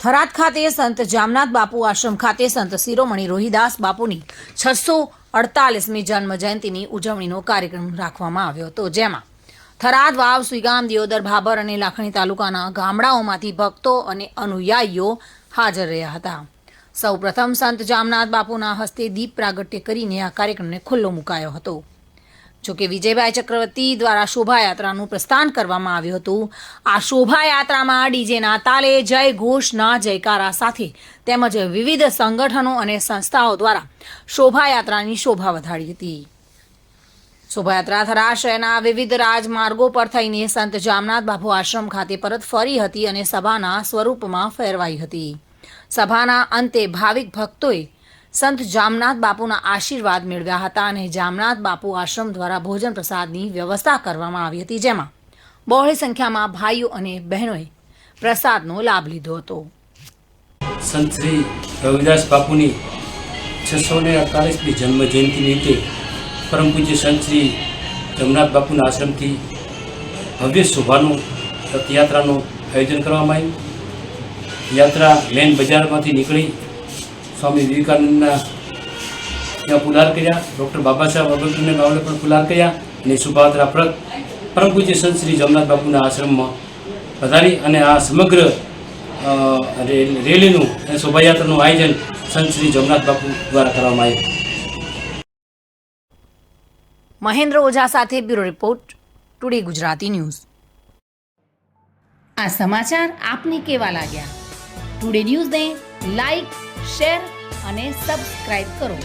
થરાદ ખાતે સંત જામનાથ બાપુ આશ્રમ ખાતે સંત શિરોમણી રોહિદાસ બાપુની 648મી જન્મ જયંતિની ઉજવણીનો કાર્યક્રમ રાખવામાં આવ્યો હતો, જેમાં થરાદ, વાવ, સુઈગામ, દિયોદર, ભાભર અને લાખણી તાલુકાના ગામડાઓમાંથી ભક્તો અને અનુયાયીઓ હાજર રહ્યા હતા. સૌપ્રથમ સંત જામનાથ બાપુના હસ્તે દીપ પ્રાગટ્ય કરીને આ કાર્યક્રમને ખુલ્લો મુકાયો હતો. જોકે વિજયભાઈ ચક્રવર્તી દ્વારા શોભાયાત્રાનું પ્રસ્થાન કરવામાં આવ્યું હતું. આ શોભાયાત્રામાં ડીજેના તાલે જય ઘોષના જયકારા સાથે તેમજ વિવિધ સંગઠનો અને સંસ્થાઓ દ્વારા શોભાયાત્રાની શોભા વધારી હતી. શોભાયાત્રા થરાદ શહેરના વિવિધ રાજમાર્ગો પર થઈને સંત જામનાથ બાપુ આશ્રમ ખાતે પરત ફરી હતી અને સભાના સ્વરૂપમાં ફેરવાઈ હતી. સભાના અંતે ભાવિક ભક્તોએ સંત જામનાથ બાપુના આશીર્વાદ મેળવ્યા હતા અને જામનાથ બાપુ આશ્રમ દ્વારા ભોજન પ્રસાદની વ્યવસ્થા કરવામાં આવી હતી, જેમાં બહોળી સંખ્યામાં ભાઈઓ અને બહેનોએ પ્રસાદનો લાભ લીધો હતો. સંત શ્રી રવિદાસ બાપુની 648મી જન્મ જયંતિ નિમિત્તે પરમ પૂજ્ય સંત શ્રી જમનાથ બાપુના આશ્રમથી ભવ્ય શોભાનું રથયાત્રાનું આયોજન કરવામાં આવ્યું. યાત્રા મેન બજારમાંથી નીકળી સ્વામી વિવેકાનંદના ત્યાં પુલાર કર્યા, ડૉક્ટર બાબા સાહેબ આંબેડકરના બાવલે પણ પુલાર કર્યા અને શોભાયાત્રા પરત પરમ પૂજ્ય સંત શ્રી જમનાથ બાપુના આશ્રમમાં વધારી અને આ સમગ્ર રેલીનું અને શોભાયાત્રાનું આયોજન સંત શ્રી જમનાથ બાપુ દ્વારા કરવામાં આવ્યું. મહેન્દ્ર ઓઝા સાથે bureau report, today Gujarati news. આ સમાચાર આપને કેવા લાગ્યા? ટુડે ન્યૂઝને લાઈક, શેર અને સબસ્ક્રાઇબ કરો.